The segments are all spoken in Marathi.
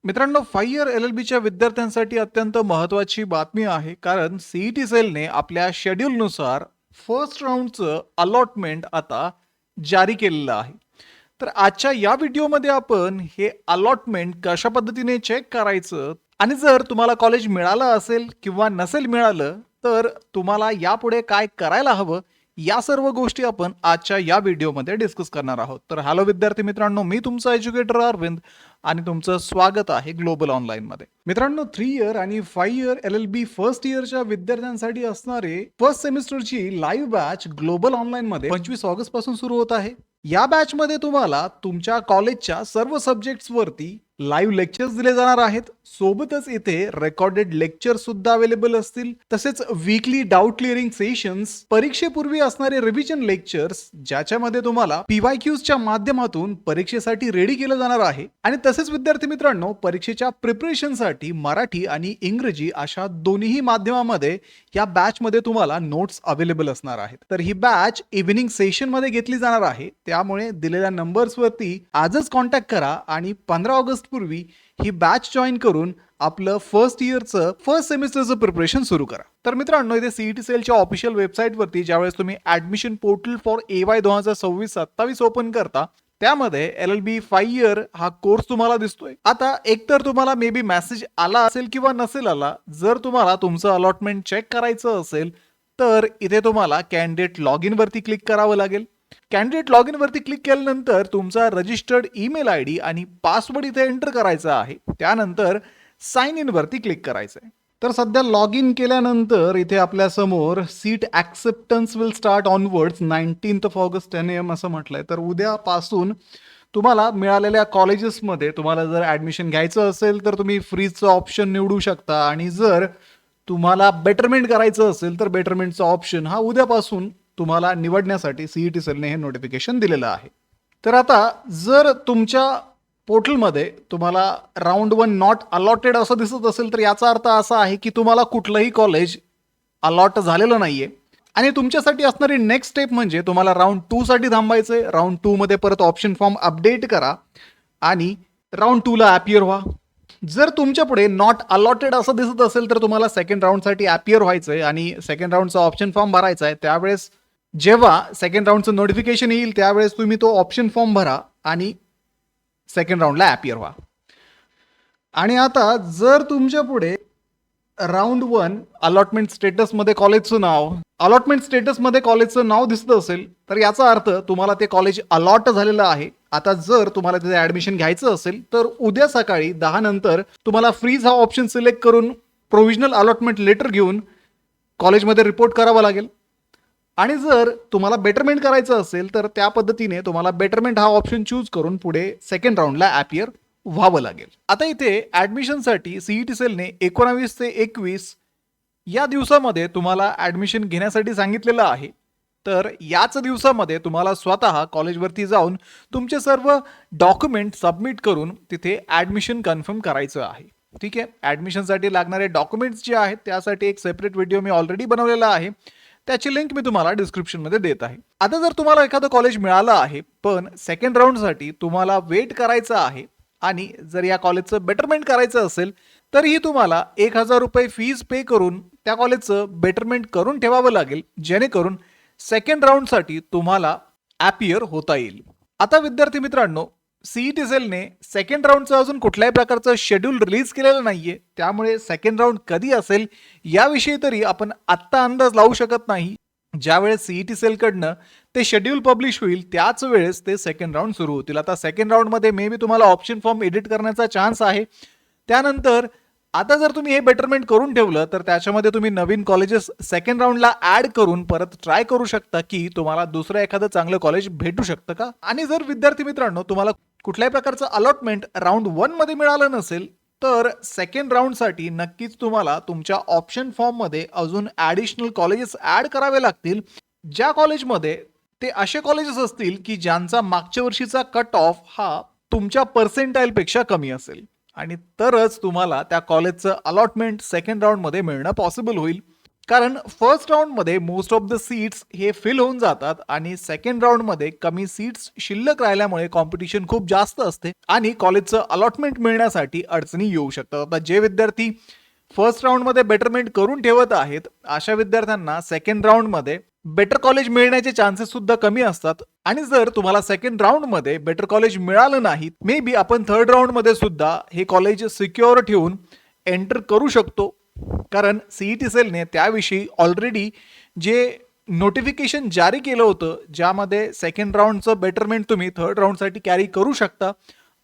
मित्रांनो, 5 इयर LLBच्या विद्यार्थ्यांसाठी अत्यंत महत्त्वाची बातमी आहे. कारण CET सेलने आपल्या शेड्यूलनुसार फर्स्ट राउंडचं अलॉटमेंट आता जारी केलेलं आहे. तर आजच्या या व्हिडिओमध्ये आपण हे अलॉटमेंट कशा पद्धतीने चेक करायचं आणि जर तुम्हाला कॉलेज मिळालं असेल किंवा नसेल मिळालं तर तुम्हाला यापुढे काय करायला हवं, या सर्व गोष्टी आपण आजच्या या व्हिडिओमध्ये डिस्कस करणार आहोत. तर हॅलो विद्यार्थी मित्रांनो, मी तुमचा एज्युकेटर अरविंद आणि तुमचं स्वागत आहे ग्लोबल ऑनलाईनमध्ये. मित्रांनो, 3 इयर आणि 5 इयर LLB फर्स्ट इयरच्या विद्यार्थ्यांसाठी असणारे फर्स्ट सेमिस्टरची लाईव्ह बॅच ग्लोबल ऑनलाईनमध्ये 25 ऑगस्ट पासून सुरू होत आहे. या बॅचमध्ये तुम्हाला तुमच्या कॉलेजच्या सर्व सब्जेक्ट्सवरती लाईव्ह लेक्चर्स दिले जाणार आहेत. सोबतच इथे रेकॉर्डेड लेक्चर सुद्धा अवेलेबल असतील. तसेच वीकली डाऊट क्लिअरिंग सेशन्स, परीक्षेपूर्वी असणारे रिव्हिजन लेक्चर्स ज्याच्यामध्ये तुम्हाला PYQच्या माध्यमातून परीक्षेसाठी रेडी केलं जाणार आहे. आणि तसेच विद्यार्थी मित्रांनो, परीक्षेच्या प्रिपरेशनसाठी मराठी आणि इंग्रजी अशा दोन्ही माध्यमामध्ये या बॅच मध्ये तुम्हाला नोट्स अवेलेबल असणार आहेत. तर ही बॅच इव्हिनिंग सेशन मध्ये घेतली जाणार आहे. त्यामुळे दिलेल्या नंबर्सवरती आजच कॉन्टॅक्ट करा आणि 15 ऑगस्ट पूर्वी ही बॅच जॉईन करून आपलं फर्स्ट सेमिस्टरचं प्रिपरेशन सुरू करा. तर मित्रांनो, इथे CET सेलच्या ऑफिशियल वेबसाईटवरती ज्यावेळेस तुम्ही admission portal for AY 2026-27 open करता, त्यामध्ये LLB 5 इयर हा कोर्स तुम्हाला दिसतोय. आता एकतर तुम्हाला मे बी मेसेज आला असेल किंवा नसेल आला. जर तुम्हाला तुमचं अलॉटमेंट चेक करायचं असेल तर इथे तुम्हाला कॅन्डिडेट लॉग इन वरती क्लिक करावं लागेल. कॅन्डिडेट लॉग इन वरती क्लिक केल्यानंतर तुमचा रजिस्टर्ड ईमेल ID आणि पासवर्ड इथे एंटर करायचा आहे. त्यानंतर साइन इन वरती क्लिक करायचं आहे. तर सध्या लॉग इन केल्यानंतर इथे आपल्या समोर seat acceptance will start onwards 19 August 10 AM असं म्हटलंय. तर उद्यापासून तुम्हाला मिळालेल्या कॉलेजेसमध्ये तुम्हाला जर ऍडमिशन घ्यायचं असेल तर तुम्ही फ्रीजचं ऑप्शन निवडू शकता. आणि जर तुम्हाला बेटरमेंट करायचं असेल तर बेटरमेंटचा ऑप्शन हा उद्यापासून तुम्हाला निवडण्यासाठी CET सेलने हे नोटिफिकेशन दिलेलं आहे. तर आता जर तुमच्या पोर्टलमध्ये तुम्हाला राऊंड 1 नॉट अलॉटेड असं दिसत असेल तर याचा अर्थ असा आहे की तुम्हाला कुठलंही कॉलेज अलॉट झालेलं नाहीये. आणि तुमच्यासाठी असणारी नेक्स्ट स्टेप म्हणजे तुम्हाला राऊंड 2 साठी थांबायचंय. राऊंड 2 मध्ये परत ऑप्शन फॉर्म अपडेट करा आणि राऊंड 2 ला ॲपियर व्हा. जर तुमच्या पुढे नॉट अलॉटेड असं दिसत असेल तर तुम्हाला सेकंड राऊंडसाठी ॲपियर व्हायचंय आणि सेकंड राऊंडचा ऑप्शन फॉर्म भरायचा आहे. त्यावेळेस जेव्हा सेकंड राऊंडचं नोटिफिकेशन येईल त्यावेळेस तुम्ही तो ऑप्शन फॉर्म भरा आणि सेकंड राऊंडला ॲपियर व्हा. आणि आता जर तुमच्या पुढे राऊंड 1 अलॉटमेंट स्टेटसमध्ये कॉलेजचं नाव दिसत असेल तर याचा अर्थ तुम्हाला ते कॉलेज अलॉट झालेलं आहे. आता जर तुम्हाला तिथे ऍडमिशन घ्यायचं असेल तर उद्या सकाळी 10 नंतर तुम्हाला फ्रीज हा ऑप्शन सिलेक्ट करून प्रोव्हिजनल अलॉटमेंट लेटर घेऊन कॉलेजमध्ये रिपोर्ट करावा लागेल. आणि जर तुम्हाला बेटरमेंट करायचं असेल तर त्या पद्धतीने तुम्हाला बेटरमेंट हा ऑप्शन चूज करून पुढे सेकंड राऊंडला ॲपियर व्हावं लागेल. आता इथे ऍडमिशनसाठी CET सेलने 19 ते 21 या दिवसामध्ये तुम्हाला ऍडमिशन घेण्यासाठी सांगितलेलं आहे. तर याच दिवसामध्ये तुम्हाला स्वतः कॉलेजवरती जाऊन तुमचे सर्व डॉक्युमेंट सबमिट करून तिथे ऍडमिशन कन्फर्म करायचं आहे. ठीक आहे. ऍडमिशनसाठी लागणारे डॉक्युमेंट्स जे आहेत त्यासाठी एक सेपरेट व्हिडिओ मी ऑलरेडी बनवलेला आहे. त्याची लिंक मी तुम्हाला डिस्क्रिप्शनमध्ये देत आहे. आता जर तुम्हाला एखादं कॉलेज मिळालं आहे पण सेकंड राऊंडसाठी तुम्हाला वेट करायचं आहे आणि जर या कॉलेजचं बेटरमेंट करायचं असेल तरीही तुम्हाला 1000 रुपये फीज पे करून त्या कॉलेजचं बेटरमेंट करून ठेवावं लागेल, जेणेकरून सेकंड राऊंडसाठी तुम्हाला ॲपियर होता येईल. आता विद्यार्थी मित्रांनो, CET सेलने सेकंड राऊंडचं अजून कुठल्याही प्रकारचं शेड्यूल रिलीज केलेलं नाहीये. त्यामुळे सेकंड राऊंड कधी असेल याविषयी तरी आपण आत्ता अंदाज लावू शकत नाही. ज्यावेळेस CET सेलकडनं ते शेड्यूल पब्लिश होईल त्याच वेळेस ते सेकंड राऊंड सुरू होतील. आता सेकंड राऊंडमध्ये मे बी तुम्हाला ऑप्शन फॉर्म एडिट करण्याचा चान्स आहे. त्यानंतर आता जर तुम्ही हे बेटरमेंट करून ठेवलं तर त्याच्यामध्ये तुम्ही नवीन कॉलेजेस सेकंड राऊंडला ऍड करून परत ट्राय करू शकता की तुम्हाला दुसरं एखादं चांगलं कॉलेज भेटू शकतं का. आणि जर विद्यार्थी मित्रांनो तुम्हाला कुठल्याही प्रकारचं अलॉटमेंट राऊंड 1 मध्ये मिळालं नसेल तर सेकंड राऊंडसाठी नक्कीच तुम्हाला तुमच्या ऑप्शन फॉर्ममध्ये अजून ॲडिशनल कॉलेजेस ॲड करावे लागतील. ज्या कॉलेजमध्ये ते असे कॉलेजेस असतील की ज्यांचा मागच्या वर्षीचा कट ऑफ हा तुमच्या पर्सेंटाईलपेक्षा कमी असेल आणि तरच तुम्हाला त्या कॉलेजचं अलॉटमेंट सेकंड राऊंडमध्ये मिळणं पॉसिबल होईल. कारण फर्स्ट राऊंडमध्ये मोस्ट ऑफ द सीट्स हे फिल होऊन जातात आणि सेकंड राऊंडमध्ये कमी सीट्स शिल्लक राहिल्यामुळे कॉम्पिटिशन खूप जास्त असते आणि कॉलेजचं अलॉटमेंट मिळण्यासाठी अडचणी येऊ शकतात. आता जे विद्यार्थी फर्स्ट राऊंडमध्ये बेटरमेंट करून ठेवत आहेत अशा विद्यार्थ्यांना सेकंड राऊंडमध्ये बेटर कॉलेज मिळण्याचे चान्सेस सुद्धा कमी असतात. आणि जर तुम्हाला सेकंड राऊंडमध्ये बेटर कॉलेज मिळालं नाही, मे बी आपण थर्ड राऊंडमध्ये सुद्धा हे कॉलेज सिक्युअर ठेवून एंटर करू शकतो. कारण सीईटी सेलने त्याविषयी ऑलरेडी जे नोटिफिकेशन जारी केलं होतं, ज्यामध्ये सेकंड राऊंडचं बेटरमेंट तुम्ही थर्ड राऊंडसाठी कॅरी करू शकता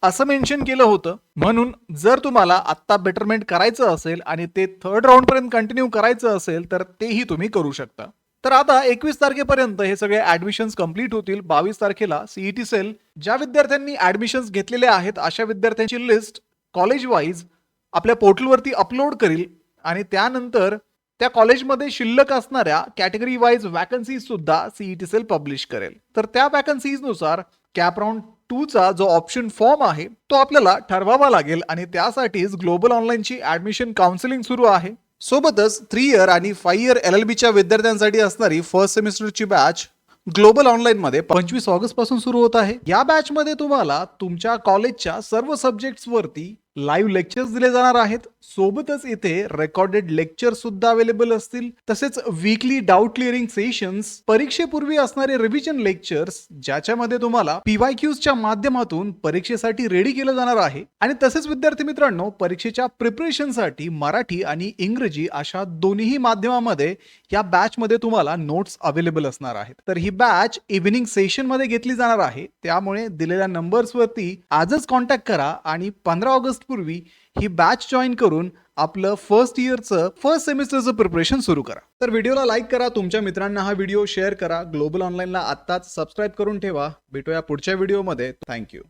असं मेन्शन केलं होतं. म्हणून जर तुम्हाला आत्ता बेटरमेंट करायचं असेल आणि ते थर्ड राऊंडपर्यंत कंटिन्यू करायचं असेल तर तेही तुम्ही करू शकता. तर आता 21 तारखेपर्यंत हे सगळे ऍडमिशन्स कंप्लीट होतील. 22 तारखेला सीईटी सेल ज्या विद्यार्थ्यांनी ऍडमिशन्स घेतलेले आहेत अशा विद्यार्थ्यांची लिस्ट कॉलेज वाईज आपल्या पोर्टलवरती अपलोड करील आणि त्यानंतर त्या कॉलेजमध्ये शिल्लक असणाऱ्या कॅटेगरी वाईज वॅकन्सीज सुद्धा सीईटी सेल पब्लिश करेल. तर त्या वॅकन्सीजनुसार कॅप राऊंड 2 चा जो ऑप्शन फॉर्म आहे तो आपल्याला ठरवावा लागेल आणि त्यासाठीच ग्लोबल ऑनलाईनची ऍडमिशन काउन्सिलिंग सुरू आहे. सोबतच 3 इयर आणि 5 इयर LLBच्या विद्यार्थ्यांसाठी असणारी फर्स्ट सेमिस्टरची बॅच ग्लोबल ऑनलाईन मध्ये 25 ऑगस्ट पासून सुरू होत आहे. या बॅच मध्ये तुम्हाला तुमच्या कॉलेजच्या सर्व सब्जेक्ट्स वरती लाईव्ह लेक्चर्स दिले जाणार आहेत. सोबतच इथे रेकॉर्डेड लेक्चर सुद्धा अवेलेबल असतील. तसेच वीकली डाऊट क्लिअरिंग सेशन्स, परीक्षेपूर्वी असणारे रिव्हिजन लेक्चर्स ज्याच्यामध्ये तुम्हाला PYQच्या माध्यमातून परीक्षेसाठी रेडी केलं जाणार आहे. आणि तसेच विद्यार्थी मित्रांनो, परीक्षेच्या प्रिपरेशनसाठी मराठी आणि इंग्रजी अशा दोन्ही माध्यमामध्ये या बॅच मध्ये तुम्हाला नोट्स अवेलेबल असणार आहेत. तर ही बॅच इव्हिनिंग सेशन मध्ये घेतली जाणार आहे. त्यामुळे दिलेल्या नंबर्स वरती आजच कॉन्टॅक्ट करा आणि 15 ऑगस्ट पूर्वी ही बॅच जॉईन करून आपलं फर्स्ट सेमिस्टरचं प्रिपरेशन सुरू करा. तर व्हिडिओला लाईक करा, तुमच्या मित्रांना हा व्हिडिओ शेअर करा, ग्लोबल ऑनलाईनला आत्ताच सबस्क्राईब करून ठेवा. भेटूया पुढच्या व्हिडिओमध्ये. थँक्यू.